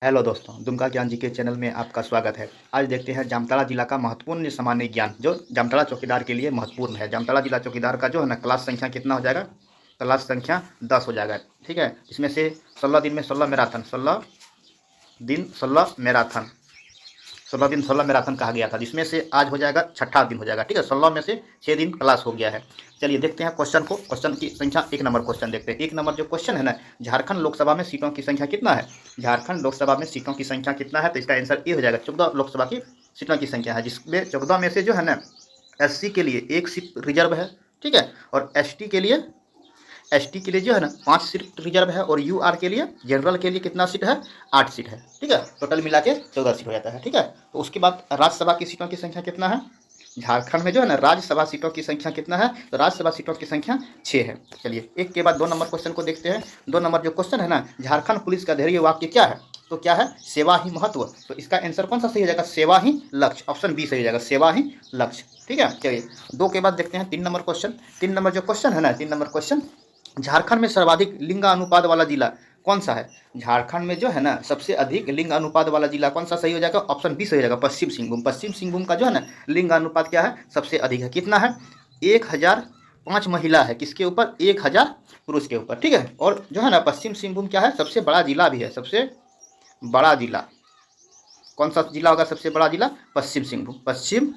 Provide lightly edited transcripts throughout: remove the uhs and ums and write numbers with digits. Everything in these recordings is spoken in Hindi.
हेलो दोस्तों, दुमका ज्ञान जी के चैनल में आपका स्वागत है। आज देखते हैं जामताड़ा जिला का महत्वपूर्ण सामान्य ज्ञान जो जामताड़ा चौकीदार के लिए महत्वपूर्ण है। जामताड़ा जिला चौकीदार का जो है ना क्लास संख्या कितना हो जाएगा? क्लास संख्या 10 हो जाएगा। ठीक है, इसमें से 16 दिन में 16 मैराथन, 16 दिन 16 मैराथन, 16 दिन 16 मैराथन कहा गया था, जिसमें से आज हो जाएगा छठा दिन हो जाएगा। ठीक है, 16 में से 6 दिन क्लास हो गया है। चलिए देखते हैं क्वेश्चन को। क्वेश्चन की संख्या 1 नंबर क्वेश्चन देखते हैं। 1 नंबर जो क्वेश्चन है ना, झारखंड लोकसभा में सीटों की संख्या कितना है? झारखंड लोकसभा में सीटों की संख्या कितना है? तो इसका आंसर ये हो जाएगा 14 लोकसभा की सीटों की संख्या है, जिसमें 14 में से जो है ना SC के लिए 1 सीट रिजर्व है। ठीक है, और एसटी के लिए जो है ना 5 सीट रिजर्व है, और यूआर के लिए जनरल के लिए कितना सीट है? 8 सीट है। ठीक है, टोटल मिला के 14 सीट हो जाता है। ठीक है, तो उसके बाद राज्यसभा की सीटों की संख्या कितना है? झारखंड में जो है ना राज्यसभा सीटों की संख्या कितना है? तो राज्यसभा सीटों की संख्या 6 है। चलिए एक के बाद 2 नंबर क्वेश्चन को देखते हैं। 2 नंबर जो क्वेश्चन है ना, झारखंड पुलिस का ध्येय वाक्य क्या है? तो क्या है? सेवा ही महत्व। तो इसका आंसर कौन सा सही हो जाएगा? सेवा ही लक्ष्य, ऑप्शन बी सही हो जाएगा, सेवा ही लक्ष्य। ठीक है, चलिए 2 के बाद देखते हैं 3 नंबर क्वेश्चन। 3 नंबर जो क्वेश्चन है ना, 3 नंबर क्वेश्चन, झारखंड में सर्वाधिक लिंग अनुपात वाला जिला कौन सा है? झारखंड में जो है ना सबसे अधिक लिंग अनुपात वाला जिला कौन सा सही हो जाएगा? ऑप्शन बी सही हो जाएगा, पश्चिम सिंहभूम। पश्चिम सिंहभूम का जो है ना लिंग अनुपात क्या है? सबसे अधिक है। कितना है? 1005 महिला है किसके ऊपर? 1000 पुरुष के ऊपर। ठीक है, और जो है ना पश्चिम सिंहभूम क्या है? सबसे बड़ा जिला भी है। सबसे बड़ा जिला कौन सा जिला होगा? सबसे बड़ा जिला पश्चिम सिंहभूम, पश्चिम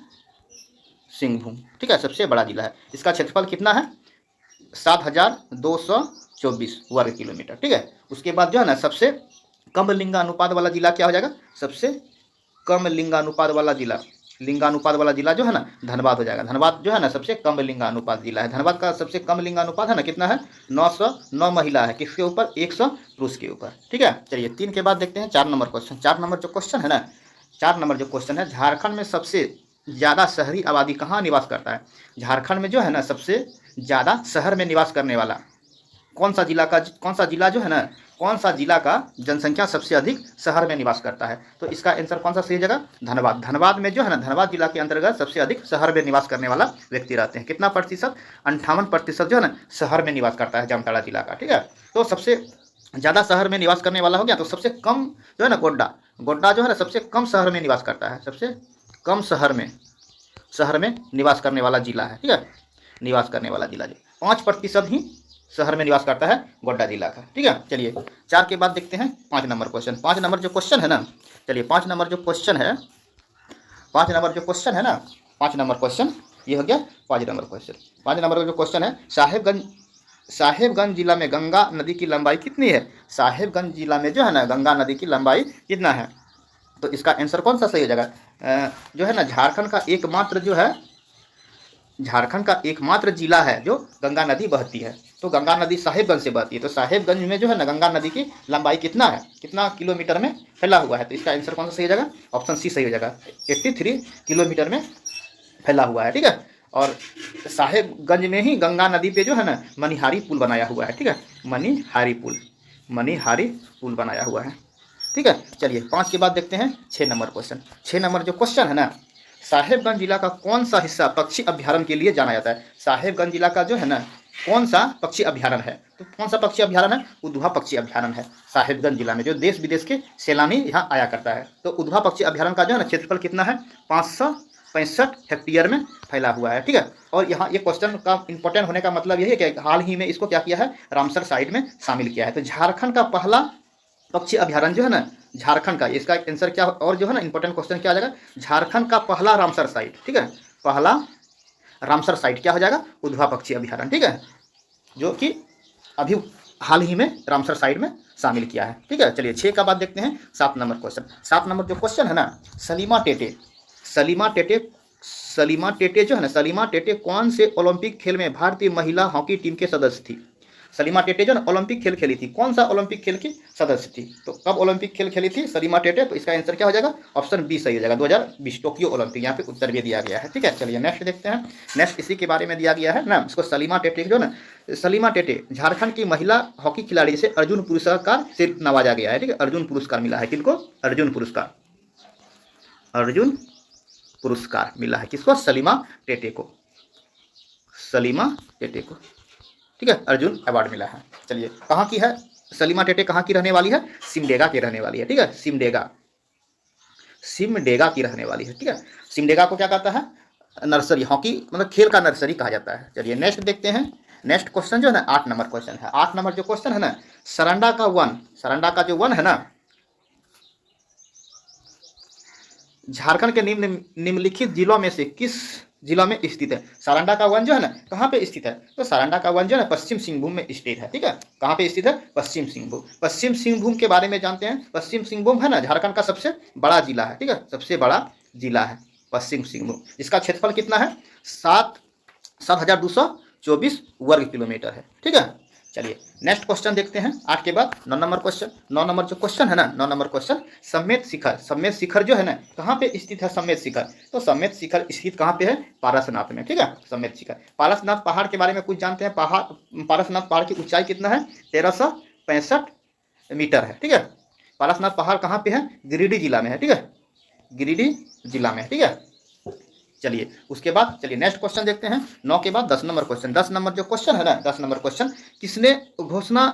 सिंहभूम। ठीक है, सबसे बड़ा जिला है। इसका क्षेत्रफल कितना है? 7224 वर्ग किलोमीटर। ठीक है, उसके बाद जो है ना सबसे कम लिंगानुपात वाला जिला क्या हो जाएगा? सबसे कम लिंगानुपात वाला जिला जो है ना धनबाद हो जाएगा। धनबाद जो है ना सबसे कम लिंगानुपात जिला है। धनबाद का सबसे कम लिंगानुपात है ना कितना है? 909 महिला है किसके ऊपर? 100 पुरुष के ऊपर। ठीक है, चलिए 3 के बाद देखते हैं 4 नंबर क्वेश्चन। 4 नंबर जो क्वेश्चन है ना, 4 नंबर जो क्वेश्चन है, झारखंड में सबसे ज़्यादा शहरी आबादी कहाँ निवास करता है? झारखंड में जो है ना सबसे ज़्यादा शहर में निवास करने वाला कौन सा जिला जो है ना, कौन सा जिला का जनसंख्या सबसे अधिक शहर में निवास करता है? तो इसका आंसर कौन सा सही जगह? धनबाद। धनबाद में जो है ना धनबाद जिला के अंतर्गत सबसे अधिक शहर में निवास करने वाला व्यक्ति रहते हैं। कितना प्रतिशत? 58% जो है ना शहर में निवास करता है जामताड़ा जिला का। ठीक है, तो सबसे ज़्यादा शहर में निवास करने वाला हो गया। तो सबसे कम जो है ना गोड्डा जो है ना सबसे कम शहर में निवास करता है। सबसे कम शहर में निवास करने वाला जिला है। ठीक है, निवास करने वाला जिला जो 5% ही शहर में निवास करता है गोड्डा जिला का। ठीक है, चलिए 4 के बाद देखते हैं 5 नंबर क्वेश्चन। 5 नंबर जो क्वेश्चन है ना, चलिए 5 नंबर जो क्वेश्चन है, 5 नंबर जो क्वेश्चन है ना, 5 नंबर क्वेश्चन ये हो गया 5 नंबर क्वेश्चन। 5 नंबर का जो क्वेश्चन है, साहेबगंज जिला में गंगा नदी की लंबाई कितनी है? साहेबगंज जिला में जो है ना गंगा नदी की लंबाई कितना है? तो इसका आंसर कौन सा सही हो जाएगा? जो है ना झारखंड का एकमात्र जिला है जो गंगा नदी बहती है। तो गंगा नदी साहेबगंज से बहती है। तो साहेबगंज में जो है ना गंगा नदी की लंबाई कितना है? कितना किलोमीटर में फैला हुआ है? तो इसका आंसर कौन सा सही हो जाएगा? ऑप्शन सी सही हो जाएगा, 83 किलोमीटर में फैला हुआ है। ठीक है, और साहेबगंज में ही गंगा नदी पे जो है ना मनिहारी पुल बनाया हुआ है। ठीक है, मनिहारी पुल बनाया हुआ है। ठीक है, चलिए 5 के बाद देखते हैं 6 नंबर क्वेश्चन। 6 नंबर जो क्वेश्चन है ना, साहेबगंज जिला का कौन सा हिस्सा पक्षी अभ्यारण्य के लिए जाना जाता है? साहेबगंज जिला का जो है ना कौन सा पक्षी अभ्यारण्य है? तो कौन सा पक्षी अभ्यारण्य है? उधवा पक्षी अभ्यारण्य है साहेबगंज जिला में, जो देश विदेश के सैलानी यहाँ आया करता है। तो उधवा पक्षी अभ्यारण्य का जो है ना क्षेत्रफल कितना है? 565 हेक्टेयर में फैला हुआ है। ठीक है, और यहाँ ये क्वेश्चन का इंपॉर्टेंट होने का मतलब यही है कि हाल ही में इसको क्या किया है? रामसर साइट में शामिल किया है। तो झारखंड का पहला पक्षी अभ्यारण्य जो है ना झारखंड का, इसका आंसर क्या? और जो है ना इंपॉर्टेंट क्वेश्चन क्या आ जाएगा? झारखंड का पहला रामसर साइट। ठीक है, पहला रामसर साइट क्या हो जाएगा? उधवा पक्षी अभ्यारण्य। ठीक है, जो कि अभी हाल ही में रामसर साइट में शामिल किया है। ठीक है, चलिए 6 का बाद देखते हैं 7 नंबर क्वेश्चन। 7 नंबर जो क्वेश्चन है ना, सलीमा टेटे जो है ना, सलीमा टेटे कौन से ओलंपिक खेल में भारतीय महिला हॉकी टीम के सदस्य थी? सलीमा टेटे जो ना ओलंपिक खेल खेली थी, कौन सा ओलंपिक खेल की सदस्य थी? तो कब ओलंपिक खेल खेली थी सलीमा टेटे? तो इसका आंसर क्या हो जाएगा? ऑप्शन बी सही हो जाएगा, 2020 टोक्यो ओलंपिक। यहाँ पे उत्तर भी दिया गया है। ठीक है, चलिए नेक्स्ट देखते हैं। नेक्स्ट इसी के बारे में दिया गया है ना, इसको सलीमा टेटे जो ना, सलीमा टेटे झारखंड की महिला हॉकी खिलाड़ी जिसे अर्जुन पुरस्कार से नवाजा गया है। ठीक है, अर्जुन पुरस्कार मिला है किनको? अर्जुन पुरस्कार मिला है किसको? सलीमा टेटे को। ठीक है, अर्जुन अवार्ड मिला है। चलिए कहाँ की है सलीमा टेटे कहाँ की रहने वाली है? सिमडेगा की रहने वाली है, ठीक है, सिमडेगा, सिमडेगा की रहने वाली है, ठीक है। सिमडेगा को क्या कहता है? नर्सरी, हॉकी मतलब खेल का नर्सरी कहा जाता है। चलिए नेक्स्ट देखते हैं। नेक्स्ट क्वेश्चन जो है ना 8 नंबर क्वेश्चन है। 8 नंबर जो क्वेश्चन है ना, सरंडा का वन, सरंडा का जो वन है ना, झारखंड के निम्नलिखित जिलों में से किस जिला में स्थित है? सारंडा का वन जो है ना कहाँ पे स्थित है? तो सारंडा का वन जो है ना पश्चिम सिंहभूम में स्थित है, ठीक है। कहाँ पे स्थित है? पश्चिम सिंहभूम। पश्चिम सिंहभूम के बारे में जानते हैं। पश्चिम सिंहभूम है ना झारखंड का सबसे बड़ा जिला है, ठीक है, सबसे बड़ा जिला है पश्चिम सिंहभूम। इसका क्षेत्रफल कितना है? 7,224 वर्ग किलोमीटर है, ठीक है। चलिए नेक्स्ट क्वेश्चन देखते हैं 8 के बाद 9 नंबर क्वेश्चन। 9 नंबर जो क्वेश्चन है ना, 9 नंबर क्वेश्चन, समेत शिखर, समेत शिखर जो है ना कहाँ पे स्थित है? समेत शिखर, तो समेत शिखर स्थित कहाँ पे है? पारसनाथ में, ठीक है, समेत शिखर। पारसनाथ पहाड़ के बारे में कुछ जानते हैं? पहाड़, पारसनाथ पहाड़ की ऊंचाई कितना है? 1365 मीटर है, ठीक है। पारसनाथ पहाड़ कहाँ पे है? गिरिडीह जिला में है, ठीक है, गिरिडीह जिला में, ठीक है। चलिए उसके बाद चलिए नेक्स्ट क्वेश्चन देखते हैं। 9 के बाद 10 नंबर क्वेश्चन। 10 नंबर जो क्वेश्चन है ना, 10 नंबर क्वेश्चन, किसने घोषणा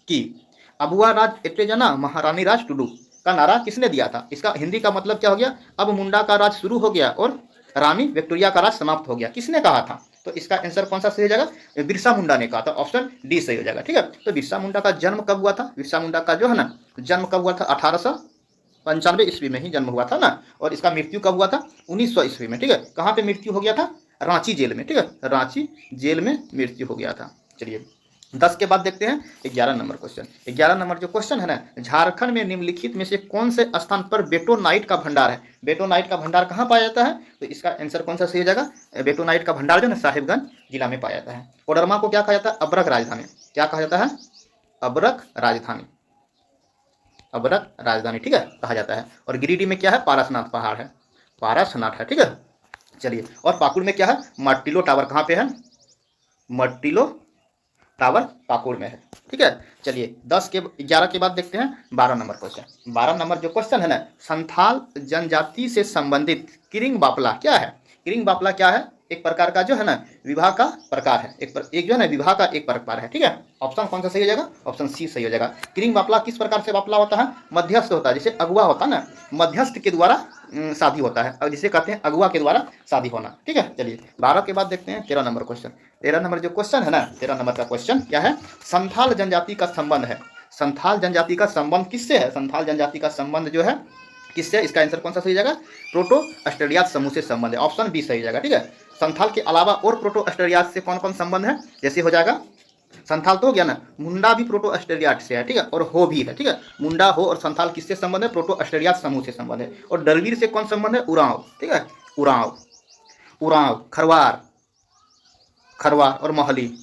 की अबुआ राज एटेजना महारानी राज टुडू का नारा किसने दिया था? इसका हिंदी का मतलब क्या हो गया? अब मुंडा का राज शुरू हो गया और रानी विक्टोरिया का राज समाप्त हो गया। किसने कहा था? तो इसका आंसर कौन सा सही हो जाएगा? बिरसा मुंडा ने कहा था, ऑप्शन डी सही हो जाएगा, ठीक है। तो बिरसा मुंडा का जन्म कब हुआ था? बिरसा मुंडा का जो है ना जन्म कब हुआ था? 1895 ईस्वी में ही जन्म हुआ था ना। और इसका मृत्यु कब हुआ था? 1900 ईस्वी में, ठीक है। कहाँ पे मृत्यु हो गया था? रांची जेल में, ठीक है, रांची जेल में मृत्यु हो गया था। चलिए 10 के बाद देखते हैं 11 नंबर क्वेश्चन। 11 नंबर जो क्वेश्चन है ना, झारखंड में निम्नलिखित में से कौन से स्थान पर बेटोनाइट का भंडार है? बेटोनाइट का भंडार कहाँ पाया जाता है? तो इसका आंसर कौन सा सही हो जाएगा? बेटोनाइट का भंडार जो है साहिबगंज जिला में पाया जाता है। कोडरमा को क्या कहा जाता है? अबरक राजधानी। क्या कहा जाता है? अबरक राजधानी, अबरक राजधानी, ठीक है, कहा जाता है। और गिरिडीह में क्या है? पारसनाथ पहाड़ है, पारसनाथ है, ठीक है। चलिए और पाकुड़ में क्या है? मट्टिलो टावर। कहाँ पे है? मट्टिलो टावर पाकुड़ में है, ठीक है। चलिए 11 के बाद देखते हैं 12 नंबर क्वेश्चन। 12 नंबर जो क्वेश्चन है ना, संथाल जनजाति से संबंधित किरिंग बापला क्या है? किरिंग बापला क्या है? एक प्रकार का जो है ना विवाह का प्रकार है, एक जो है ना विवाह का एक प्रकार है, ठीक है। ऑप्शन कौन सा सही हो जाएगा? ऑप्शन सी सही हो जाएगा। किरिंग बापला किस प्रकार से बापला होता है? मध्यस्थ होता है, जैसे अगुआ होता है ना, मध्यस्थ के द्वारा शादी होता है, और जिसे कहते हैं अगुआ के द्वारा शादी होना, ठीक है। चलिए 12 के बाद देखते हैं 13 नंबर क्वेश्चन। 13 नंबर जो क्वेश्चन है ना, 13 नंबर का क्वेश्चन क्या है? संथाल जनजाति का संबंध है। संथाल जनजाति का संबंध किससे है? संथाल जनजाति का संबंध जो है किससे? इसका आंसर कौन सा सही हो जाएगा? प्रोटो अस्ट्रेलिया समूह से संबंध है, ऑप्शन बी सही हो जाएगा, ठीक है। संथाल के अलावा और प्रोटो अस्ट्रेलिया से कौन कौन संबंध है? जैसे हो जाएगा संथाल तो हो गया ना, मुंडा भी प्रोटो अस्ट्रेलिया से है, ठीक है, और हो भी है, ठीक है। मुंडा, हो और संथाल किससे संबंध है? प्रोटो अस्ट्रेलिया समूह से संबंध है। और दरवीर से कौन संबंध है? उरांव, ठीक है, उरांव, उरांव, खरवार, खरवार और मोहली,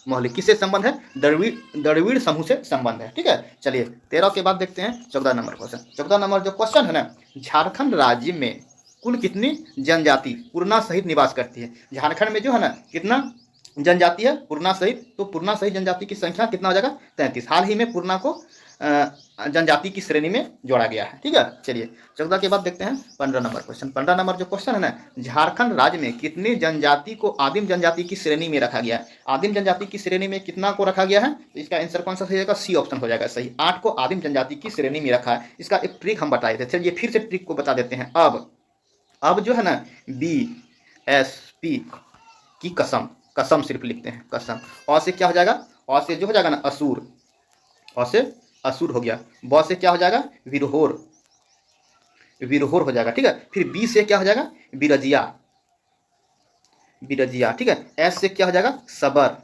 मोहली किससे संबंध है? दरवीर समूह से संबंध है, ठीक है। चलिए 13 के बाद देखते हैं 14 नंबर क्वेश्चन। 14 नंबर जो क्वेश्चन है ना, झारखंड राज्य में कुल कितनी जनजाति पूर्णा सहित निवास करती है? झारखंड में जो है ना कितना जनजाति है पूर्णा सहित? तो पूर्णा सहित जनजाति की संख्या कितना हो जाएगा? 33। हाल ही में पूर्णा को जनजाति की श्रेणी में जोड़ा गया है, ठीक है। चलिए 14 के बाद देखते हैं 15 नंबर क्वेश्चन। 15 नंबर जो क्वेश्चन है ना, झारखंड राज्य में कितनी जनजाति को आदिम जनजाति की श्रेणी में रखा गया है? आदिम जनजाति की श्रेणी में कितना को रखा गया है? तो इसका आंसर कौन सा सही होगा? सी ऑप्शन हो जाएगा सही। 8 को आदिम जनजाति की श्रेणी में रखा है। इसका एक ट्रिक हम बताए थे, चलिए फिर से ट्रिक को बता देते हैं। अब जो है ना BSP की कसम, कसम सिर्फ लिखते हैं, कसम। और से क्या हो जाएगा? और से जो हो जाएगा ना असुर, और से असुर हो गया। ब से क्या हो जाएगा? विरहोर, विरहोर हो जाएगा, ठीक है। फिर बी से क्या हो जाएगा? बिरजिया, बिरजिया, ठीक है। एस से क्या हो जाएगा? सबर,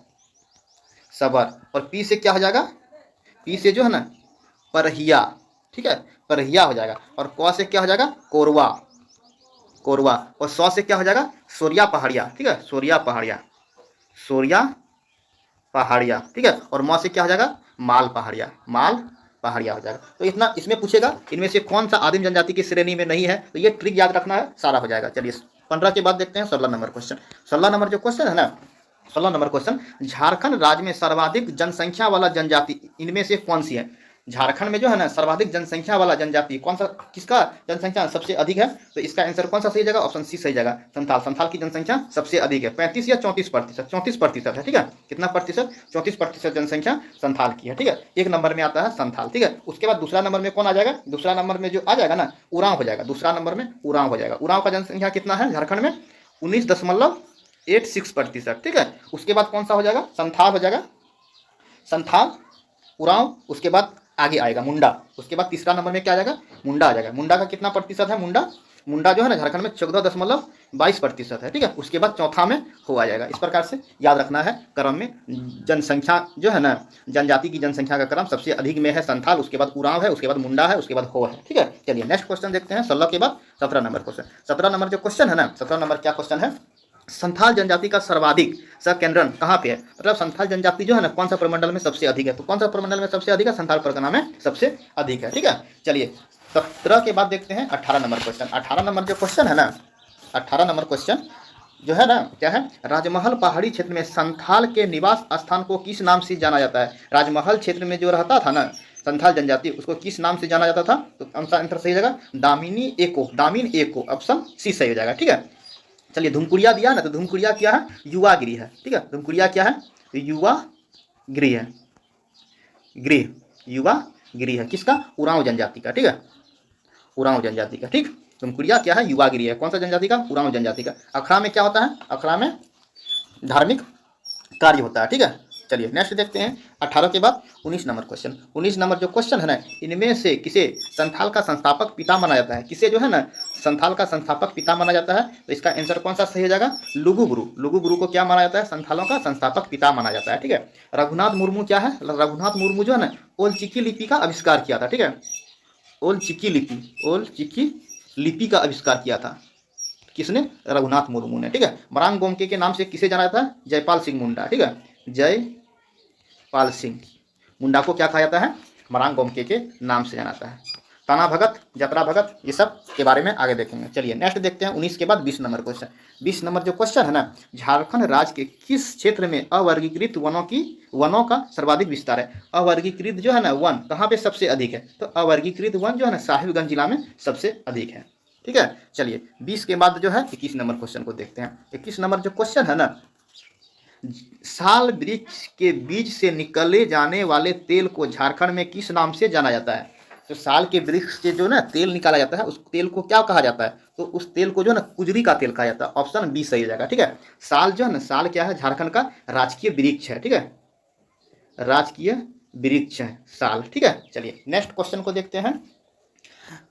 सबर। और पी से क्या हो जाएगा? पी से जो है ना परहिया, ठीक है, परहिया हो जाएगा। और क से क्या हो जाएगा? कोरवा, कोरवा। और सौ से क्या हो जाएगा? सोरिया पहाड़िया, ठीक है, सोरिया पहाड़िया, सोरिया पहाड़िया, ठीक है। और म से क्या हो जाएगा? माल पहाड़िया, माल पहाड़िया हो जाएगा। तो इतना इसमें पूछेगा इनमें से कौन सा आदिम जनजाति की श्रेणी में नहीं है, तो ये ट्रिक याद रखना है, सारा हो जाएगा। चलिए 15 के बाद देखते हैं 16 नंबर क्वेश्चन। 16 नंबर जो क्वेश्चन है ना, 16 नंबर क्वेश्चन, झारखंड राज्य में सर्वाधिक जनसंख्या वाला जनजाति इनमें से कौन सी है? झारखंड में जो है ना सर्वाधिक जनसंख्या वाला जनजाति कौन सा, किसका जनसंख्या सबसे अधिक है? तो इसका आंसर कौन सा सही जगह? ऑप्शन सी सही जगह, संथाल। संथाल की जनसंख्या सबसे अधिक है, 35 या 34%, 34% है, ठीक है। कितना प्रतिशत? 34% जनसंख्या संथाल की है, ठीक है। एक नंबर में आता है संथाल, ठीक है। उसके बाद दूसरा नंबर में कौन आ जाएगा? दूसरा नंबर में जो आ जाएगा ना उरांव हो जाएगा, दूसरा नंबर में उरांव हो जाएगा। उरांव का जनसंख्या कितना है झारखंड में? 19.86%, ठीक है। उसके बाद कौन सा हो जाएगा? संथाल हो जाएगा, संथाल, उरांव, उसके बाद आगे आएगा मुंडा, उसके बाद तीसरा नंबर में क्या आ जाएगा? मुंडा आ जाएगा। मुंडा का कितना प्रतिशत है? मुंडा जो है ना झारखंड में 14.22% है, ठीक है। उसके बाद चौथा में हो आ जाएगा। इस प्रकार से याद रखना है क्रम में, जनसंख्या जो है ना जनजाति की जनसंख्या का क्रम सबसे अधिक में है संथाल, उसके बाद उरांव है, उसके बाद मुंडा है, उसके बाद हो है, ठीक है। चलिए नेक्स्ट क्वेश्चन देखते हैं। 16 के बाद 17 नंबर क्वेश्चन। 17 नंबर जो क्वेश्चन है ना, 17 नंबर क्या क्वेश्चन है? संथाल जनजाति का सर्वाधिक सकेंद्रन कहाँ पे है? मतलब संथाल जनजाति जो है ना कौन सा प्रमंडल में सबसे अधिक है? तो कौन सा प्रमंडल में सबसे अधिक है? संथाल परगना में सबसे अधिक है, ठीक है। चलिए 17 के बाद देखते हैं 18 नंबर क्वेश्चन। 18 नंबर जो क्वेश्चन है ना, 18 नंबर क्वेश्चन जो है ना क्या है? राजमहल पहाड़ी क्षेत्र में संथाल के निवास स्थान को किस नाम से जाना जाता है? राजमहल क्षेत्र में जो रहता था ना संथाल जनजाति, उसको किस नाम से जाना जाता था? तो आंसर सही जगह दामिनी एको, दामिन एको, ऑप्शन सी सही हो जाएगा, ठीक है। चलिए धुमकुड़िया दिया ना, तो धुमकुड़िया क्या है? युवा गृह है, ठीक है। धुमकुड़िया क्या है? तो युवा गृह है, गृह, युवा गृह है किसका? उरांव जनजाति का, ठीक है। उरांव जनजाति का, ठीक। धुमकुड़िया क्या है? युवा गृह है, कौन सा जनजाति का? उरांव जनजाति का। अखड़ा में क्या होता है? अखड़ा में धार्मिक कार्य होता है, ठीक है। चलिए नेक्स्ट देखते हैं 18 के बाद 19 नंबर क्वेश्चन। 19 नंबर जो क्वेश्चन है ना, इनमें से किसे संथाल का संस्थापक पिता माना जाता है? किसे जो है ना संथाल का संस्थापक पिता माना जाता है? तो इसका आंसर कौन सा सही हो जाएगा? लुगु गुरु। लुगु गुरु को क्या माना जाता है? संथालों का संस्थापक पिता माना जाता है, ठीक है। रघुनाथ मुर्मू क्या है? रघुनाथ मुर्मू जो है ना ओल चिकी लिपि का आविष्कार किया था, ठीक है। ओल चिकी लिपि, ओल चिकी लिपि का आविष्कार किया था किसने? रघुनाथ मुर्मू ने, ठीक है। मरांग गोमके के नाम से किसे जाना जाता है? जयपाल सिंह मुंडा, ठीक है। जयपाल सिंह मुंडा को क्या कहा जाता है? मरांग गोमके के नाम से जाना जाता है। ताना भगत, जतरा भगत, ये सब के बारे में आगे देखेंगे। चलिए नेक्स्ट देखते हैं 19 के बाद 20 नंबर क्वेश्चन। 20 नंबर जो क्वेश्चन है ना, झारखंड राज्य के किस क्षेत्र में अवर्गीकृत वनों का सर्वाधिक विस्तार है? अवर्गीकृत जो है ना वन कहाँ पे सबसे अधिक है? तो अवर्गीकृत वन जो है ना साहिबगंज जिला में सबसे अधिक है, ठीक है। चलिए 20 के बाद जो है 21 नंबर क्वेश्चन को देखते हैं। 21 नंबर जो क्वेश्चन है ना, साल वृक्ष के बीज से निकले जाने वाले तेल को झारखंड में किस नाम से जाना जाता है? तो साल के वृक्ष से जो ना तेल निकाला जाता है उस तेल को क्या कहा जाता है? तो उस तेल को जो है ना कुजरी का तेल कहा जाता है, ऑप्शन बी सही हो जाएगा, ठीक है। साल जो है ना, साल क्या है? झारखंड का राजकीय वृक्ष है, ठीक है। राजकीय वृक्ष है साल, ठीक है। चलिए नेक्स्ट क्वेश्चन को देखते हैं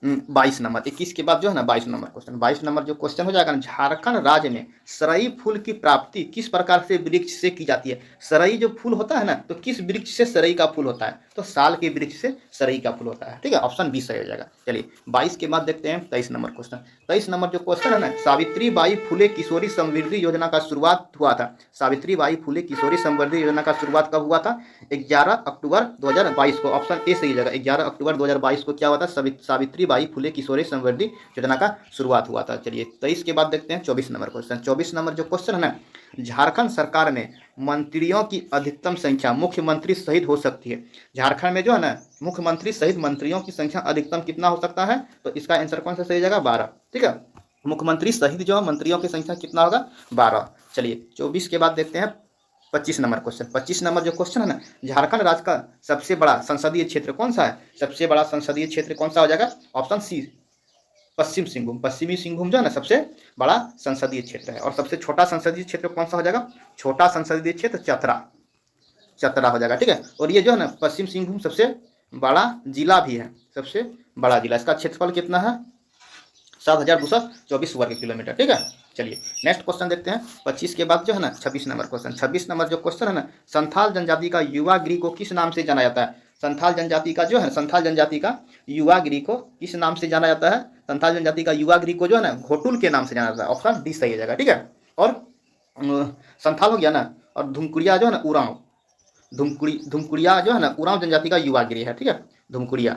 22 नंबर। 21 के बाद जो है ना 22 नंबर क्वेश्चन। 22 नंबर जो क्वेश्चन हो जाएगा ना, झारखंड राज्य में सरई फूल की प्राप्ति किस प्रकार से वृक्ष से की जाती है? सरई जो फूल होता है ना, तो किस वृक्ष से सरई का फूल होता है? तो साल के वृक्ष से सरई का फूल होता है, ठीक है। ऑप्शन बी सही हो जाएगा। चलिए 22 के बाद देखते हैं 23 नंबर क्वेश्चन। 23 नंबर जो क्वेश्चन है ना, सावित्रीबाई फुले किशोरी समृद्धि योजना का शुरुआत हुआ था। सावित्रीबाई फुले किशोरी समृद्धि योजना का शुरुआत कब हुआ था? 11 अक्टूबर 2022 को, ऑप्शन ए सही जगह। 11 अक्टूबर 2022 को क्या हुआ था? सावित्रीबाई फुले किशोरी समृद्धि योजना का शुरुआत हुआ था। चलिए 23 के बाद देखते हैं 24 नंबर क्वेश्चन। 24 नंबर जो क्वेश्चन है ना, झारखंड सरकार में मंत्रियों की अधिकतम संख्या मुख्यमंत्री सहित हो सकती है। झारखंड में जो है ना मुख्यमंत्री सहित मंत्रियों की संख्या अधिकतम कितना हो सकता है? तो इसका आंसर कौन सा सही जाएगा? 12, ठीक है। मुख्यमंत्री सहित जो मंत्रियों की संख्या कितना होगा? 12। चलिए 24 के बाद देखते हैं 25 नंबर क्वेश्चन। 25 नंबर जो क्वेश्चन है ना, झारखंड राज्य का सबसे बड़ा संसदीय क्षेत्र कौन सा है? सबसे बड़ा संसदीय क्षेत्र कौन सा हो जाएगा? ऑप्शन सी पश्चिम सिंहभूम। पश्चिमी सिंहभूम जो है ना सबसे बड़ा संसदीय क्षेत्र है। और सबसे छोटा संसदीय क्षेत्र कौन सा हो जाएगा? छोटा संसदीय क्षेत्र चतरा हो जाएगा, ठीक है। और ये जो है ना पश्चिम सिंहभूम सबसे बड़ा जिला भी है, सबसे बड़ा जिला। इसका क्षेत्रफल कितना है? 7,224 वर्ग किलोमीटर, ठीक है। चलिए नेक्स्ट क्वेश्चन देखते हैं 25 के बाद जो है ना 26 नंबर क्वेश्चन। 26 नंबर जो क्वेश्चन है ना, संथाल जनजाति का युवा गृह को किस नाम से जाना जाता है? संथाल जनजाति का जो है, संथाल जनजाति का युवा गृह को किस नाम से जाना जाता है? संथाल जनजाति का युवा गृह को जो है ना घोटुल के नाम से जाना जाता है, ऑप्शन डी सही हो जाएगा, ठीक है। और संथाल हो गया ना, और धुमकुड़िया जो है ना उरांव, धुमकुड़िया जो है ना उरांव जनजाति का युवा गृह है, ठीक है। धुमकुड़िया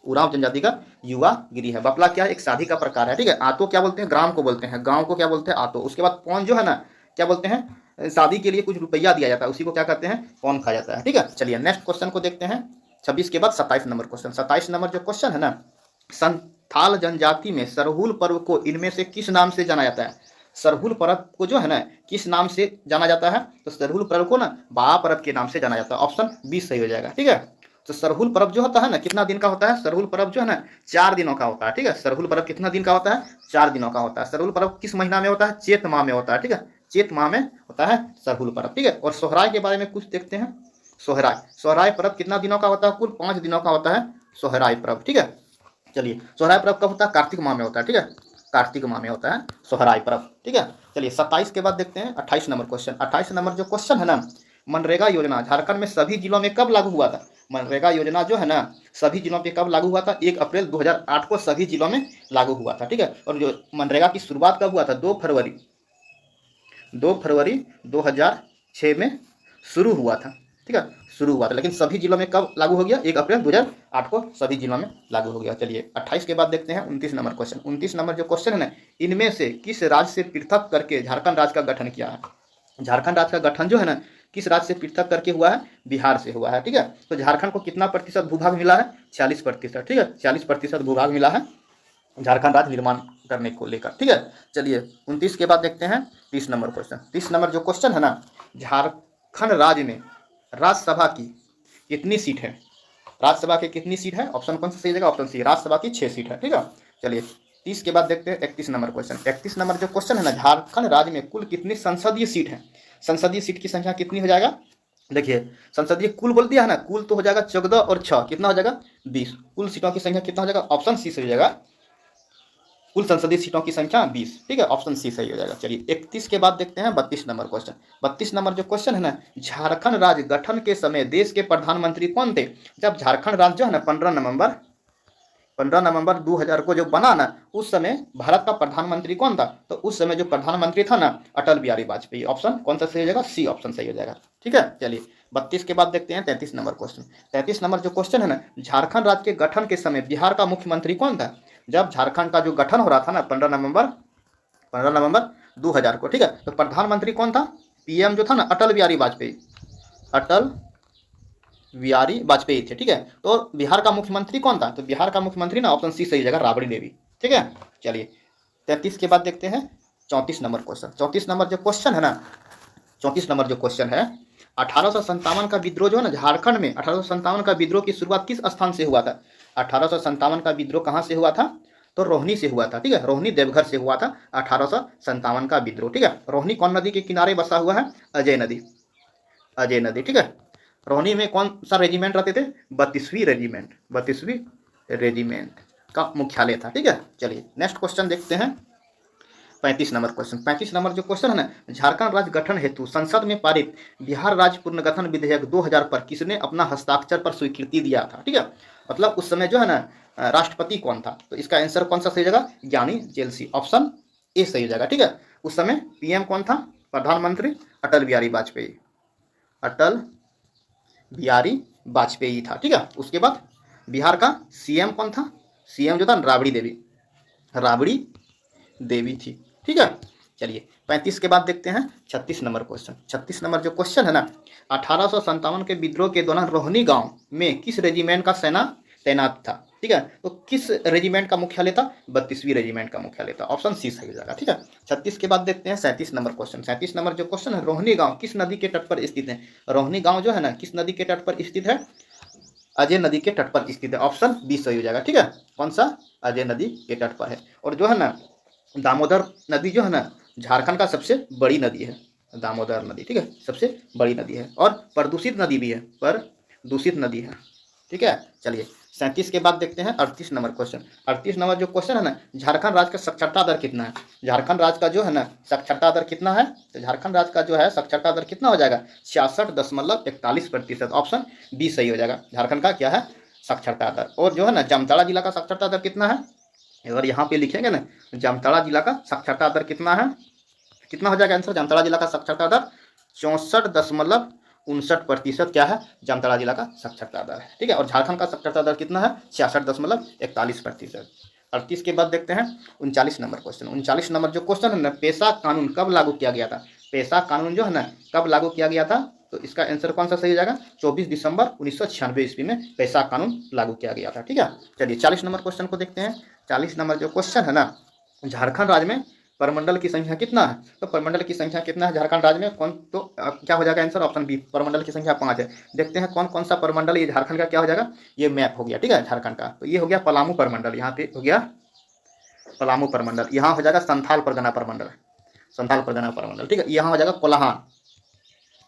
उरांव जनजाति का युवा गिरी है। बपला क्या है? एक शादी का प्रकार है, ठीक है। आतो क्या बोलते हैं? ग्राम को बोलते हैं, गांव को क्या बोलते हैं? आतो। उसके बाद पौन जो है ना क्या बोलते हैं? शादी के लिए कुछ रुपया दिया जाता है, उसी को क्या कहते हैं, कौन खा जाता है। ठीक है, चलिए नेक्स्ट क्वेश्चन को देखते हैं। 26 के बाद 27 नंबर क्वेश्चन। 27 नंबर जो क्वेश्चन है ना, संथाल जनजाति में सरहुल पर्व को इनमें से किस नाम से जाना जाता है। सरहुल पर्व को जो है ना किस नाम से जाना जाता है, तो सरहुल पर्व को ना बा पर्व के नाम से जाना जाता है। ऑप्शन बी सही हो जाएगा। ठीक है, तो सरहुल पर्व जो होता है ना कितना दिन का होता है, सरहुल पर्व जो है ना 4 दिनों का होता है। ठीक है, सरहुल पर्व कितना दिन का होता है, 4 दिनों का होता है। सरहुल पर्व किस महीना में होता है, चैत माह में होता है। ठीक है, चैत माह में होता है सरहुल पर्व। ठीक है, और सोहराय के बारे में कुछ देखते हैं। सोहराय पर्व कितना दिनों का होता है, कुल 5 दिनों का होता है सोहराय पर्व। ठीक है, चलिए सोहराय पर्व कब होता है, कार्तिक माह में होता है। ठीक है, कार्तिक माह में होता है सोहराय पर्व। ठीक है, चलिए 27 के बाद देखते हैं 28 नंबर क्वेश्चन। 28 नंबर जो क्वेश्चन है ना, मनरेगा योजना झारखंड में सभी जिलों में कब लागू हुआ था। मनरेगा योजना जो है ना सभी जिलों पे कब लागू हुआ था, 1 अप्रैल 2008 को सभी जिलों में लागू हुआ था। ठीक है, और जो मनरेगा की शुरुआत कब हुआ था, 2 फरवरी 2006 में शुरू हुआ था। ठीक है, शुरू हुआ था, लेकिन सभी जिलों में कब लागू हो गया, 1 अप्रैल 2008 को सभी जिलों में लागू हो गया। चलिए 28 के बाद देखते हैं 29 नंबर क्वेश्चन। 29 नंबर जो क्वेश्चन है ना, इनमें से किस राज्य से पृथक करके झारखंड राज्य का गठन किया है। झारखंड राज्य का गठन जो है ना किस राज्य से पृथक करके हुआ है, बिहार से हुआ है। ठीक है, तो झारखंड को कितना प्रतिशत भूभाग मिला है, 46%। ठीक है, 46% भूभाग मिला है झारखंड राज्य निर्माण करने को लेकर। ठीक है, चलिए 29 के बाद देखते हैं 30 नंबर क्वेश्चन। 30 नंबर जो क्वेश्चन है ना, झारखंड राज्य में राज्यसभा की कितनी सीट है, राज्यसभा की कितनी सीट है, ऑप्शन कौन सा सही जगह, ऑप्शन सी, राज्यसभा की 6 सीट है। ठीक है, चलिए 30 के बाद देखते हैं 31 नंबर क्वेश्चन। 31 नंबर जो क्वेश्चन है ना, झारखंड राज्य में कुल कितनी संसदीय सीट है, संसदीय सीट की संख्या कितनी हो जाएगा। देखिए संसदीय कुल बोल दिया है ना, कुल तो हो जाएगा 14 और 6 कितना हो जाएगा 20, कुल सीटों की संख्या कितना हो जाएगा, ऑप्शन सी से हो जाएगा, कुल संसदीय सीटों की संख्या 20। ठीक है, ऑप्शन सी सही हो जाएगा। चलिए 31 के बाद देखते हैं 32 नंबर क्वेश्चन। 32 नंबर जो क्वेश्चन है ना, झारखंड राज्य गठन के समय देश के प्रधानमंत्री कौन थे। जब झारखंड राज्य जो है ना 15 नवंबर 2000 को जो बना ना, उस समय भारत का प्रधानमंत्री कौन था, तो उस समय जो प्रधानमंत्री था ना अटल बिहारी वाजपेयी। ऑप्शन कौन सा सही हो जाएगा, सी ऑप्शन सही हो जाएगा। ठीक है, चलिए 32 के बाद देखते हैं 33 नंबर क्वेश्चन। 33 नंबर जो क्वेश्चन है ना, झारखंड राज्य के गठन के समय बिहार का मुख्यमंत्री कौन था। जब झारखंड का जो गठन हो रहा था ना 15 नवंबर 2000 को, ठीक है, तो प्रधानमंत्री कौन था, पीएम जो था ना अटल बिहारी वाजपेयी, अटल बिहारी वाजपेयी थे। ठीक है, तो बिहार का मुख्यमंत्री कौन था, तो बिहार का मुख्यमंत्री ना ऑप्शन सी सही जगह राबड़ी देवी। ठीक है, चलिए 33 के बाद देखते हैं 34 नंबर क्वेश्चन। 34 नंबर जो क्वेश्चन है ना, 34 नंबर जो क्वेश्चन है, 1857 का विद्रोह जो है ना झारखंड में, 1857 का विद्रोह की शुरुआत किस स्थान से हुआ था। 1857 का विद्रोह कहाँ से हुआ था, तो रोहनी से हुआ था। ठीक है, रोहनी देवघर से हुआ था 1857 का विद्रोह। ठीक है, रोहनी कौन नदी के किनारे बसा हुआ है, अजय नदी, अजय नदी। ठीक है, रोहनी में कौन सा रेजिमेंट रहते थे, 32वीं रेजिमेंट, 32वीं रेजिमेंट का मुख्यालय था। ठीक है, चलिए नेक्स्ट क्वेश्चन देखते हैं 35 नंबर क्वेश्चन। 35 नंबर जो क्वेश्चन है ना, झारखंड राज्य गठन हेतु संसद में पारित बिहार राज्य पुनर्गठन विधेयक 2000 पर किसने अपना हस्ताक्षर पर स्वीकृति दिया था। ठीक है, मतलब उस समय जो है ना राष्ट्रपति कौन था, तो इसका आंसर कौन सा सही जगह, ज्ञानी जेल सिंह, ऑप्शन ए सही हो जाएगा। ठीक है, उस समय पीएम कौन था, प्रधानमंत्री अटल बिहारी वाजपेयी, अटल बिहारी वाजपेयी था। ठीक है, उसके बाद बिहार का सीएम कौन था, सीएम जो था राबड़ी देवी, राबड़ी देवी थी। ठीक है, चलिए 35 के बाद देखते हैं 36 नंबर क्वेश्चन। 36 नंबर जो क्वेश्चन है ना, 1857 के विद्रोह के दौरान रोहनी गांव में किस रेजिमेंट का सेना तैनात था। ठीक है, तो किस रेजिमेंट का मुख्यालय था, 32वीं रेजिमेंट का मुख्यालय था, ऑप्शन सी सही हो जाएगा। ठीक है, 36 के बाद देखते हैं 37 नंबर क्वेश्चन। 37 नंबर जो क्वेश्चन है, रोहनी गांव किस नदी के तट पर स्थित है। रोहनी गांव जो है ना किस नदी के तट पर स्थित है, अजय नदी के तट पर स्थित है, ऑप्शन बी सही हो जाएगा। ठीक है, कौन सा, अजय नदी के तट पर है। और जो है ना दामोदर नदी जो है ना झारखंड का सबसे बड़ी नदी है, दामोदर नदी। ठीक है, सबसे बड़ी नदी है और प्रदूषित नदी भी है, प्रदूषित नदी है। ठीक है, चलिए 37 के बाद देखते हैं 38 नंबर क्वेश्चन। 38 नंबर जो क्वेश्चन है ना, झारखंड राज्य का साक्षरता दर कितना है। झारखंड राज्य का जो है ना साक्षरता दर कितना है, तो झारखंड राज्य का जो है साक्षरता दर कितना हो जाएगा, 66.41%, ऑप्शन बी सही हो जाएगा। झारखंड का क्या है, साक्षरता दर। और जो है ना जामताड़ा जिला का साक्षरता दर कितना है, अगर यहाँ पे लिखेंगे ना जामताड़ा जिला का साक्षरता दर कितना है, कितना हो जाएगा आंसर, जामताड़ा जिला का साक्षरता दर 64.59% क्या है, जामताड़ा जिला का साक्षरता दर है। ठीक है, और झारखंड का साक्षरता दर कितना है, 66.41%। 38 के बाद देखते हैं 39 नंबर क्वेश्चन। 39 नंबर जो क्वेश्चन है ना, पेशा कानून कब लागू किया गया था। पेशा कानून जो है ना कब लागू किया गया था? तो इसका आंसर कौन सा सही हो जाएगा? 24 दिसंबर 1996 ईस्वी में पेशा कानून लागू किया गया था। ठीक है, चलिए 40 नंबर क्वेश्चन को देखते हैं। 40 नंबर जो क्वेश्चन है ना, झारखंड राज्य में परमंडल की संख्या कितना है? तो परमंडल की संख्या कितना है झारखंड राज्य में? कौन तो क्या हो जाएगा आंसर? ऑप्शन बी, परमंडल की संख्या 5 है। देखते हैं कौन कौन सा परमंडल ये झारखंड का क्या हो जाएगा। ये मैप हो गया, ठीक है, झारखंड का। तो ये हो गया पलामू परमंडल, यहाँ पे हो गया पलामू परमंडल। यहाँ हो जाएगा संथाल परगना परमंडल, संथाल परगना परमंडल, ठीक है। यहाँ हो जाएगा कोल्हान,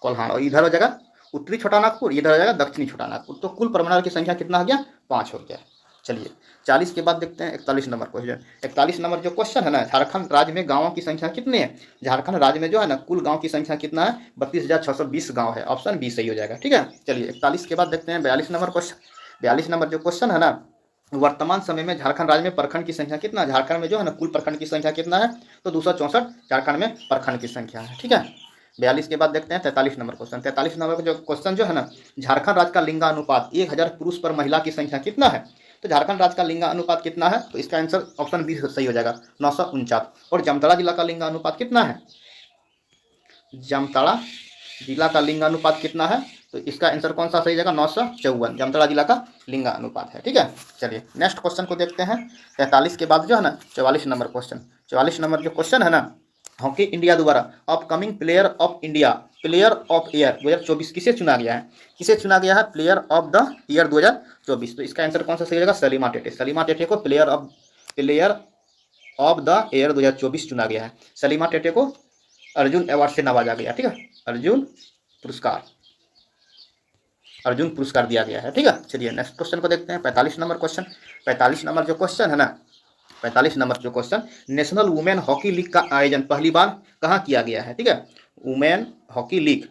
कोल्हान, और इधर हो जाएगा उत्तरी छोटानागपुर, इधर हो जाएगा दक्षिणी छोटानागपुर। तो कुल परमंडल की संख्या कितना हो गया? 5 हो गया। चलिए 40 के बाद देखते हैं 41 नंबर क्वेश्चन। 41 नंबर जो क्वेश्चन है ना, झारखंड राज्य में गांवों की संख्या कितनी है? झारखंड राज्य में जो है ना कुल गांव की संख्या कितना है? 32,620 गांव है। ऑप्शन बी सही हो जाएगा, ठीक है। चलिए 41 के बाद देखते हैं 42 नंबर क्वेश्चन। 42 नंबर जो क्वेश्चन है ना, वर्तमान समय में झारखंड राज्य में प्रखंड की संख्या कितना है? झारखंड में जो है ना कुल प्रखंड की संख्या कितना है? तो 264 झारखंड में प्रखंड की संख्या है, ठीक है। 42 के बाद देखते हैं 43 नंबर क्वेश्चन। 43 नंबर का जो क्वेश्चन जो है ना, झारखंड राज्य का लिंगानुपात 1000 पुरुष पर महिला की संख्या कितना है? तो झारखंड राज्य का लिंगानुपात कितना है? तो इसका आंसर ऑप्शन बी सही हो जाएगा, 949। और जामताड़ा जिला का लिंगानुपात कितना है? जामताड़ा जिला का लिंगानुपात कितना है? तो इसका आंसर कौन सा सही जाएगा? 954 जामताड़ा जिला का लिंगानुपात है, ठीक है। चलिए नेक्स्ट क्वेश्चन को देखते हैं। 43 के बाद जो है ना 44 नंबर क्वेश्चन। 44 नंबर जो क्वेश्चन है ना, हॉकी इंडिया द्वारा upcoming player of India, player of year 2024 किसे चुना गया है? किसे चुना गया है प्लेयर ऑफ द ईयर 2024? तो इसका आंसर कौन सा सही रहेगा? सलीमा टेटे, सलीमा टेटे को प्लेयर ऑफ द ईयर 2024 चुना गया है। सलीमा टेटे को अर्जुन अवार्ड से नवाजा गया, ठीक है, अर्जुन पुरस्कार, अर्जुन पुरस्कार दिया गया है, ठीक है। चलिए नेक्स्ट क्वेश्चन को देखते हैं। 45 नंबर क्वेश्चन। 45 नंबर जो क्वेश्चन है ना, 45 नंबर जो question, national women hockey league का आयोजन पहली बार कहाँ किया गया है? ठीक है, वुमेन हॉकी लीग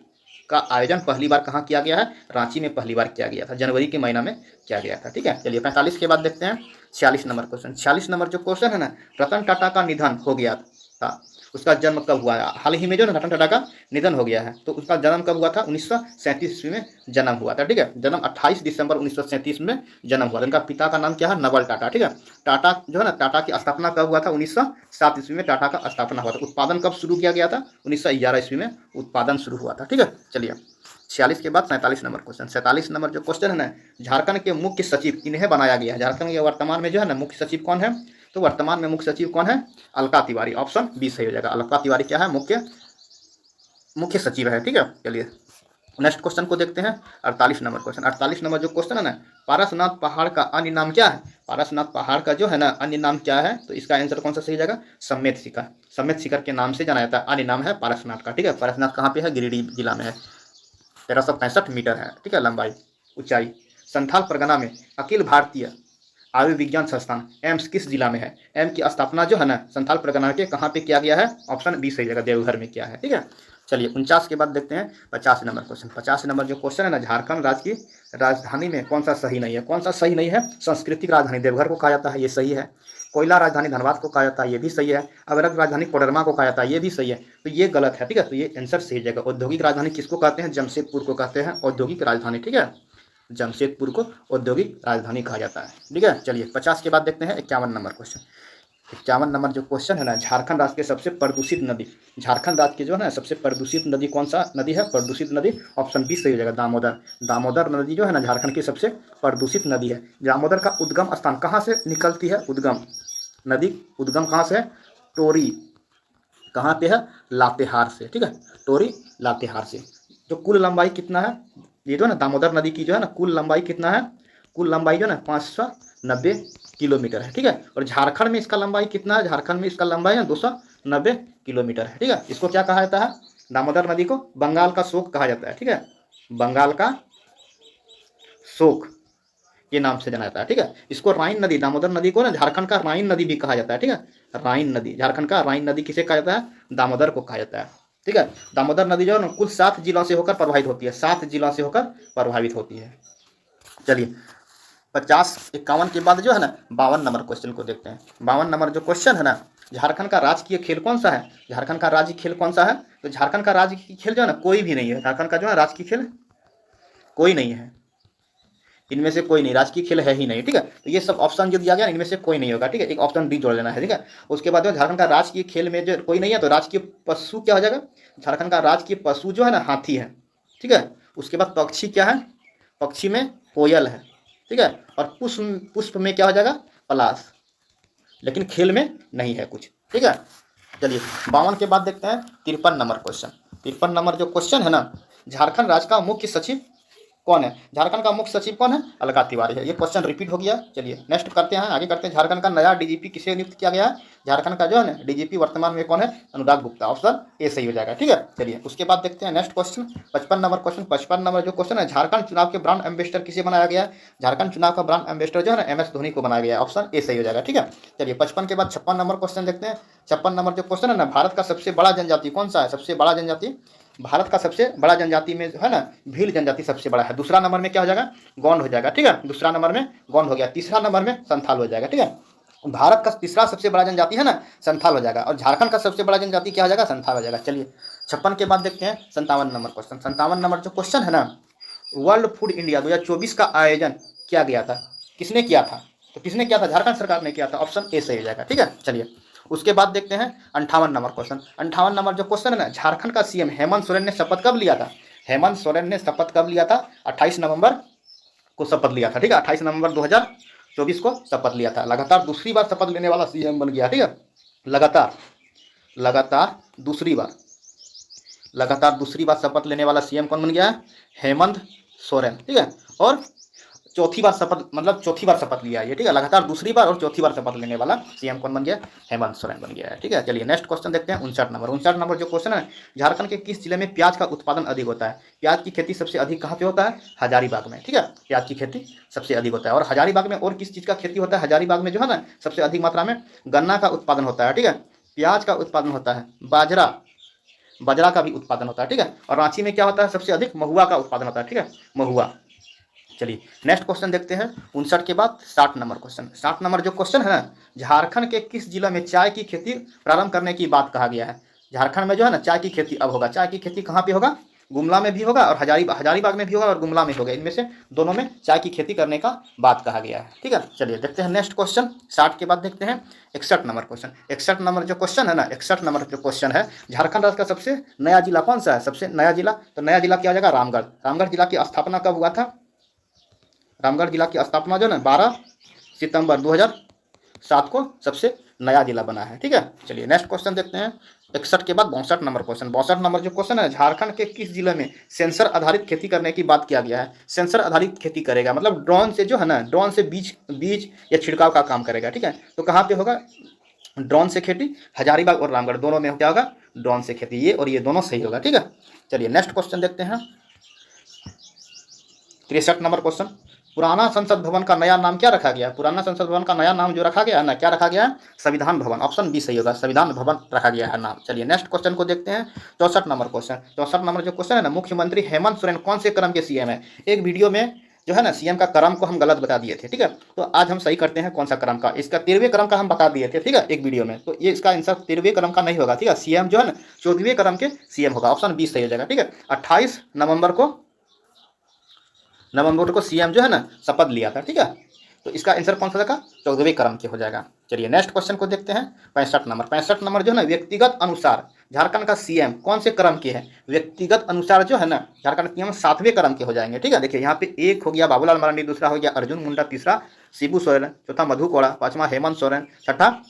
का आयोजन पहली बार कहाँ किया गया है? रांची में पहली बार किया गया था, जनवरी के महीना में किया गया था, ठीक है। चलिए 45 के बाद देखते हैं 46 नंबर क्वेश्चन। 46 नंबर जो क्वेश्चन है ना, रतन टाटा का निधन हो गया था, उसका जन्म कब हुआ है? हाल ही में जो रतन टाटा का निधन हो गया है, तो उसका जन्म कब हुआ था? 1937 ईस्वी में जन्म हुआ था, ठीक है। जन्म 28 दिसंबर 1937 में जन्म हुआ था। इनका पिता का नाम क्या है? नवल टाटा, ठीक है। टाटा जो है ना, टाटा की स्थापना कब हुआ था? 1907 ईस्वी में टाटा का स्थापना हुआ था। उत्पादन कब शुरू किया गया था? 1911 ईस्वी में उत्पादन शुरू हुआ था, ठीक है। चलिए 46 के बाद 47 नंबर क्वेश्चन। 47 नंबर जो क्वेश्चन है ना, झारखंड के मुख्य सचिव किन्हें बनाया गया है? झारखंड के वर्तमान में जो है ना मुख्य सचिव कौन है? तो वर्तमान में मुख्य सचिव कौन है? अलका तिवारी, ऑप्शन बी सही हो जाएगा। अलका तिवारी क्या है? मुख्य सचिव है, ठीक है। चलिए नेक्स्ट क्वेश्चन को देखते हैं। 48 नंबर क्वेश्चन। 48 नंबर जो क्वेश्चन है ना, पारसनाथ पहाड़ का अन्य नाम क्या है? पारसनाथ पहाड़ का जो है ना अन्य नाम क्या है? तो इसका आंसर कौन सा सही जाएगा? समेत शिखर, समेत शिखर के नाम से जाना जाता है। अन्य नाम है पारसनाथ का, ठीक है। पारसनाथ कहाँ पे है? गिरिडीह जिला में है। 1365 मीटर है, ठीक है, लंबाई ऊंचाई। संथाल परगना में अखिल भारतीय आयुर्विज्ञान संस्थान एम्स किस जिला में है? एम्स की स्थापना जो है ना संथाल परगना के कहाँ पे किया गया है? ऑप्शन बी सही जगह, देवघर में किया है, ठीक है। चलिए 49 के बाद देखते हैं 50 नंबर क्वेश्चन। 50 नंबर जो क्वेश्चन है ना, झारखंड राज्य की राजधानी में कौन सा सही नहीं है? कौन सा सही नहीं है? सांस्कृतिक राजधानी देवघर को कहा जाता है, ये सही है। कोयला राजधानी धनबाद को कहा जाता है, ये भी सही है। अवरक राजधानी कोडरमा को कहा जाता है, ये भी सही है। तो ये गलत है, ठीक है। तो ये आंसर सही जगह। औद्योगिक राजधानी किसको कहते हैं? जमशेदपुर को कहते हैं औद्योगिक राजधानी, ठीक है। जमशेदपुर को औद्योगिक राजधानी कहा जाता है, ठीक है। चलिए 50 के बाद देखते हैं 51 नंबर क्वेश्चन। 51 नंबर जो क्वेश्चन है ना, झारखंड राज्य के सबसे प्रदूषित नदी, झारखंड राज्य की जो है ना सबसे प्रदूषित नदी कौन सा नदी है? प्रदूषित नदी ऑप्शन बी सही हो जाएगा, दामोदर। दामोदर नदी जो है ना झारखंड की सबसे प्रदूषित नदी है। दामोदर का उद्गम स्थान कहाँ से निकलती है? उद्गम नदी उद्गम कहाँ से है? टोरी, कहाँ पे है? लातेहार से, ठीक है, टोरी लातेहार से। जो कुल लंबाई कितना है? ये जो है ना दामोदर नदी की जो है ना कुल लंबाई कितना है? कुल लंबाई जो है ना 590 किलोमीटर है, ठीक है। और झारखंड में इसका लंबाई कितना है? झारखंड में इसका लंबाई है 290 किलोमीटर है, ठीक है। इसको क्या कहा जाता है? दामोदर नदी को बंगाल का शोक कहा जाता है, ठीक है, बंगाल का शोक ये नाम से जाना जाता है, ठीक है। इसको राइन नदी, दामोदर नदी को ना झारखंड का राइन नदी भी कहा जाता है, ठीक है। राइन नदी, झारखंड का राइन नदी किसे कहा जाता है? दामोदर को कहा जाता है, ठीक है। दामोदर नदी जो है ना कुल 7 जिलों से होकर प्रभावित होती है, 7 जिलों से होकर प्रभावित होती है। चलिए 51 के बाद जो है ना 52 नंबर क्वेश्चन को देखते हैं। 52 नंबर जो क्वेश्चन है ना, झारखंड का राजकीय खेल कौन सा है? झारखंड का राज्य खेल कौन सा है? तो झारखंड का राज्य खेल जो है ना कोई भी नहीं है। झारखंड का जो है राजकीय खेल कोई नहीं है। इनमें से कोई नहीं, राजकीय खेल है ही नहीं, ठीक है। तो ये सब ऑप्शन जो दिया गया इनमें से कोई नहीं होगा, ठीक है। एक ऑप्शन डी जोड़ लेना है, ठीक है। उसके बाद झारखंड का राजकीय खेल में जो कोई नहीं है तो राजकीय पशु क्या हो जाएगा, झारखंड का राजकीय पशु जो है ना हाथी है, ठीक है। उसके बाद पक्षी क्या है, पक्षी में कोयल है, ठीक है। और पुष्प, पुष्प में क्या हो जाएगा, पलाश, लेकिन खेल में नहीं है कुछ, ठीक है। चलिए 52 के बाद देखते हैं 53 नंबर क्वेश्चन। 53 नंबर जो क्वेश्चन है ना, झारखंड राज्य का मुख्य सचिव कौन है, झारखंड का मुख्य सचिव कौन है, अलका तिवारी है। ये क्वेश्चन रिपीट हो गया। चलिए नेक्स्ट करते हैं, आगे करते हैं। झारखंड का नया डीजीपी किसे नियुक्त किया गया है, झारखंड का जो है ना डीजीपी वर्तमान में कौन है, अनुराग गुप्ता। ऑप्शन ए सही हो जाएगा, ठीक है। चलिए उसके बाद देखते हैं next question 55 number question. 55 number जो क्वेश्चन है, झारखंड चुनाव के ब्रांड एम्बेसडर किसे बनाया गया है, झारखंड चुनाव का ब्रांड एम्बेसडर जो है ना MS धोनी को बनाया गया है। ऑप्शन ए सही हो जाएगा, ठीक है। चलिए 55 के बाद 56 नंबर क्वेश्चन देखते हैं। 56 नंबर जो क्वेश्चन है ना, भारत का सबसे बड़ा जनजाति कौन सा है, सबसे बड़ा जनजाति, भारत का सबसे बड़ा जनजाति में जो है ना भील जनजाति सबसे बड़ा है। दूसरा नंबर में क्या हो जाएगा, गौंड हो जाएगा, ठीक है। दूसरा नंबर में गौंड हो गया, तीसरा नंबर में संथाल हो जाएगा, ठीक है। भारत का तीसरा सबसे बड़ा जनजाति है ना संथाल हो जाएगा, और झारखंड का सबसे बड़ा जनजाति क्या हो जाएगा, संथाल हो जाएगा। चलिए 56 के बाद देखते हैं 57 नंबर क्वेश्चन। 57 नंबर जो क्वेश्चन है ना, वर्ल्ड फूड इंडिया 2024 का आयोजन किया गया था, किसने किया था, तो किसने किया था, झारखंड सरकार ने किया था। ऑप्शन ए सही हो जाएगा, ठीक है। चलिए उसके बाद देखते हैं 58 नंबर क्वेश्चन। 58 नंबर जो क्वेश्चन है ना, झारखंड का सीएम हेमंत सोरेन ने शपथ कब लिया था, हेमंत सोरेन ने शपथ कब लिया था, 28 नवंबर को शपथ लिया था, ठीक है। 28 नवंबर 2024 को शपथ लिया था। लगातार दूसरी बार शपथ लेने वाला सीएम बन गया, ठीक है। लगातार दूसरी बार शपथ लेने वाला सीएम कौन बन गया है, हेमंत सोरेन, ठीक है। और चौथी बार शपथ लिया है ये, ठीक है। लगातार दूसरी बार और चौथी बार शपथ लेने वाला सीएम कौन बन गया, हेमंत सोरेन बन गया है, ठीक है। चलिए नेक्स्ट क्वेश्चन देखते हैं 59 नंबर। 59 नंबर जो क्वेश्चन है, झारखंड के किस जिले में प्याज का उत्पादन अधिक होता है, प्याज की खेती सबसे अधिक कहाँ पे होता है, हजारीबाग में, ठीक है। प्याज की खेती सबसे अधिक होता है। और हजारीबाग में और किस चीज़ का खेती होता है, हजारीबाग में जो है ना सबसे अधिक मात्रा में गन्ना का उत्पादन होता है, ठीक है। प्याज का उत्पादन होता है, बाजरा का भी उत्पादन होता है, ठीक है। और रांची में क्या होता है, सबसे अधिक महुआ का उत्पादन होता है, ठीक है, महुआ। चलिए नेक्स्ट क्वेश्चन देखते हैं 59 के बाद 60 नंबर क्वेश्चन। 60 नंबर जो क्वेश्चन है ना, झारखंड के किस जिला में चाय की खेती प्रारंभ करने की बात कहा गया है, झारखंड में जो है ना चाय की खेती अब होगा। चाय की खेती कहाँ पे होगा, गुमला में भी होगा और हजारीबाग में भी होगा और गुमला में होगा। इनमें से दोनों में चाय की खेती करने का बात कहा गया है, ठीक है। चलिए देखते हैं नेक्स्ट क्वेश्चन 60 के बाद देखते हैं 61 नंबर क्वेश्चन। 61 नंबर जो क्वेश्चन है ना, 61 नंबर जो क्वेश्चन है, झारखंड राज्य का सबसे नया जिला कौन सा है, सबसे नया जिला, तो नया जिला क्या हो जाएगा, रामगढ़। रामगढ़ जिला की स्थापना कब हुआ था, रामगढ़ जिला की स्थापना जो है ना 12 सितंबर 2007 को सबसे नया जिला बना है, ठीक है। चलिए नेक्स्ट क्वेश्चन देखते हैं 61 के बाद 62 नंबर क्वेश्चन। 62 नंबर जो क्वेश्चन है, झारखंड के किस जिले में सेंसर आधारित खेती करने की बात किया गया है, सेंसर आधारित खेती करेगा, मतलब ड्रोन से जो है ना, ड्रोन से बीज या छिड़काव का काम करेगा, ठीक है। तो कहाँ पे होगा, ड्रोन से खेती, हजारीबाग और रामगढ़ दोनों में क्या होगा, ड्रोन से खेती, ये और ये दोनों सही होगा, ठीक है। चलिए नेक्स्ट क्वेश्चन देखते हैं 63 नंबर क्वेश्चन। पुराना संसद भवन का नया नाम क्या रखा गया है, पुराना संसद भवन का नया नाम जो रखा गया है ना, क्या रखा गया है, संविधान भवन। ऑप्शन बी सही होगा, संविधान भवन रखा गया है नाम। चलिए नेक्स्ट क्वेश्चन को देखते हैं 64 नंबर क्वेश्चन। 64 नंबर जो क्वेश्चन है ना, मुख्यमंत्री हेमंत सोरेन कौन से क्रम के सीएम है। एक वीडियो में जो है ना सीएम का क्रम को हम गलत बता दिए थे, ठीक है। तो आज हम सही करते हैं कौन सा क्रम का, इसका 13वें क्रम का हम बता दिए थे, ठीक है, एक वीडियो में। तो ये इसका आंसर 13वें क्रम का नहीं होगा, ठीक है। सीएम जो है ना 14वें क्रम के सीएम होगा। ऑप्शन बी सही हो जाएगा, ठीक है। 28 नवंबर को सीएम जो है ना शपथ लिया था, ठीक है। तो इसका आंसर कौन सा होगा, 14वें क्रम के हो जाएगा। चलिए नेक्स्ट क्वेश्चन को देखते हैं 65 नंबर। 65 नंबर जो है ना, व्यक्तिगत अनुसार झारखंड का सीएम कौन से क्रम के है, व्यक्तिगत अनुसार जो है ना झारखंड के सीएम 7वें क्रम के हो जाएंगे, ठीक है। देखिए यहाँ पे एक हो गया बाबूलाल मरांडी, दूसरा हो गया अर्जुन मुंडा, तीसरा शिबू सोरेन, चौथा मधु कोड़ा, पांचवा हेमंत सोरेन, छठा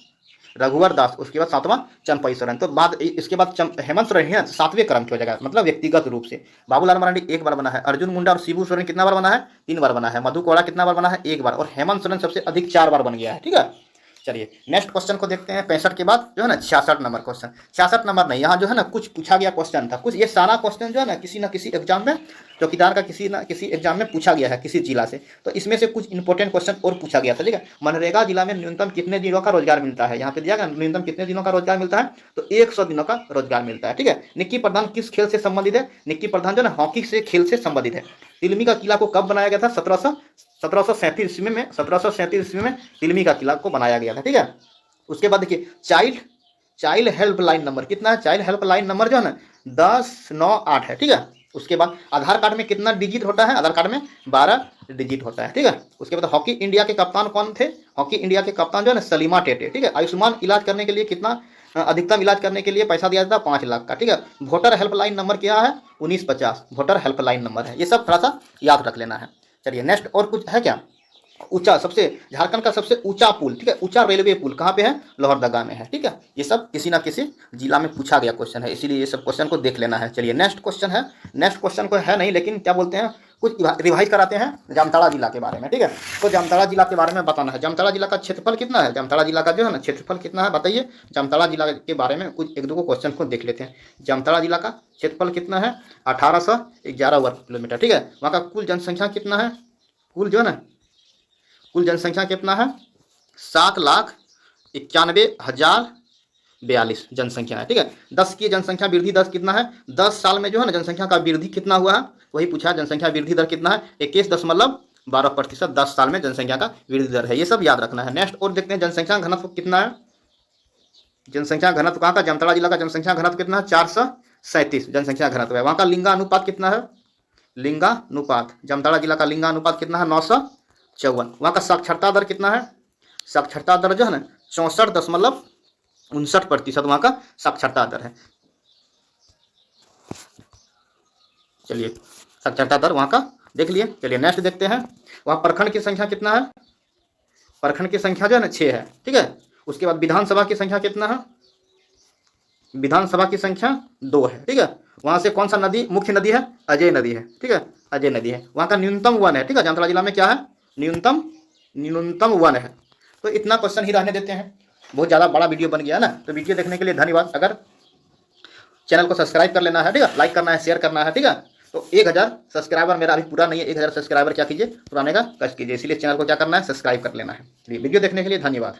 रघुवर दास, उसके बाद सातवां चंपई सोरेन। तो बाद इसके बाद हेमंत सोरेन है 7वें क्रम के हो जाएगा, मतलब व्यक्तिगत रूप से। बाबूलाल मरांडी एक बार बना है, अर्जुन मुंडा और शिबू सोरेन कितना बार बना है, 3 बार बना है, मधु कोड़ा कितना बार बना है, 1 बार, और हेमंत सोरेन सबसे अधिक 4 बार बन गया है, ठीक है। चलिए नेक्स्ट क्वेश्चन को देखते हैं 65 के बाद जो है ना 66 नंबर क्वेश्चन। 66 नंबर नहीं, यहाँ जो है ना कुछ पूछा गया क्वेश्चन था, कुछ ये सारा क्वेश्चन जो है ना किसी एग्जाम में, चौकीदार का किसी ना किसी एग्जाम में पूछा गया है किसी जिला से। तो इसमें से कुछ इंपॉर्टेंट क्वेश्चन और पूछा गया था, ठीक है। मनरेगा जिला में न्यूनतम कितने दिनों का रोजगार मिलता है, यहाँ पे दिया गया न्यूनतम कितने दिनों का रोजगार मिलता है, तो 100 दिनों का रोजगार मिलता है, ठीक है। निक्की प्रधान किस खेल से संबंधित है, निक्की प्रधान जो है ना हॉकी से खेल से संबंधित है। तिलमी का किला को कब बनाया गया था, 1737 ईस्वी में, 1737 ईस्वी में तिलमी का किला को बनाया गया था, ठीक है। उसके बाद देखिए चाइल्ड हेल्पलाइन नंबर कितना है, चाइल्ड हेल्पलाइन नंबर जो है ना 1098 है, ठीक है। उसके बाद आधार कार्ड में कितना डिजिट होता है? आधार कार्ड में 12 डिजिट होता है, ठीक है। उसके बाद हॉकी इंडिया के कप्तान कौन थे? हॉकी इंडिया के कप्तान जो है ना सलीमा टेटे, ठीक है। आयुष्मान इलाज करने के लिए कितना अधिकतम इलाज करने के लिए पैसा दिया जाता है? 5 लाख का, ठीक है। वोटर हेल्पलाइन नंबर क्या है? 1950 वोटर हेल्पलाइन नंबर है। ये सब थोड़ा सा याद रख लेना है। चलिए नेक्स्ट और कुछ है क्या? ऊंचा, सबसे झारखंड का सबसे ऊंचा पुल, ठीक है, ऊंचा रेलवे पुल कहाँ पे है? लोहरदगा में है, ठीक है। ये सब किसी ना किसी जिला में पूछा गया क्वेश्चन है, इसीलिए ये सब क्वेश्चन को देख लेना है। चलिए नेक्स्ट क्वेश्चन है। नेक्स्ट क्वेश्चन को है नहीं, लेकिन क्या बोलते हैं, कुछ रिवाइज कराते हैं जामताड़ा जिला के बारे में, ठीक है। तो जामताड़ा जिला के बारे में बताना है। जामताड़ा जिला का क्षेत्रफल कितना है? जामताड़ा जिला का जो है ना क्षेत्रफल कितना है बताइए। जामताड़ा जिला के बारे में कुछ एक दो क्वेश्चन को देख लेते हैं। जामताड़ा जिला का क्षेत्रफल कितना है? 1811 वर्ग किलोमीटर, ठीक है। वहाँ का कुल जनसंख्या कितना है? कुल जो है ना कुल जनसंख्या कितना है? 7,91,042 जनसंख्या है, ठीक है। 10 की जनसंख्या वृद्धि दर कितना है? 10 साल में जो है ना जनसंख्या का वृद्धि कितना हुआ है, वही पूछा है। जनसंख्या वृद्धि दर कितना है? 21.12%। 10 साल में जनसंख्या का वृद्धि दर है, ये सब याद रखना है। नेक्स्ट और देखते हैं जनसंख्या घनत्व कितना है। जनसंख्या घनत्व कहाँ का? जामताड़ा जिला का जनसंख्या घनत्व कितना है? 437 जनसंख्या घनत्व है। वहाँ का लिंगानुपात कितना है? लिंगानुपात, जामताड़ा जिला का लिंगानुपात कितना है? 954। वहाँ का साक्षरता दर कितना है? साक्षरता दर जो है ना 64.59% वहाँ का साक्षरता दर है। चलिए साक्षरता दर वहाँ का देख लिए। चलिए नेक्स्ट देखते हैं। वहाँ प्रखंड की संख्या कितना है? प्रखंड की संख्या जो है ना 6 है, ठीक है। उसके बाद विधानसभा की संख्या कितना है? विधानसभा की संख्या 2 है, ठीक है। वहाँ से कौन सा नदी मुख्य नदी है? अजय नदी है, ठीक है, अजय नदी है। वहाँ का न्यूनतम वन है, ठीक है। जामताड़ा जिला में क्या है? न्यूनतम वन है। तो इतना क्वेश्चन ही रहने देते हैं, बहुत ज़्यादा बड़ा वीडियो बन गया ना। तो वीडियो देखने के लिए धन्यवाद। अगर चैनल को सब्सक्राइब कर लेना है, ठीक है, लाइक करना है, शेयर करना है, ठीक है। तो 1000 सब्सक्राइबर मेरा अभी पूरा नहीं है, 1000 सब्सक्राइबर क्या कीजिए, पुराने का कष्ट कीजिए, इसीलिए चैनल को क्या करना है, सब्सक्राइब कर लेना है। वीडियो देखने के लिए धन्यवाद।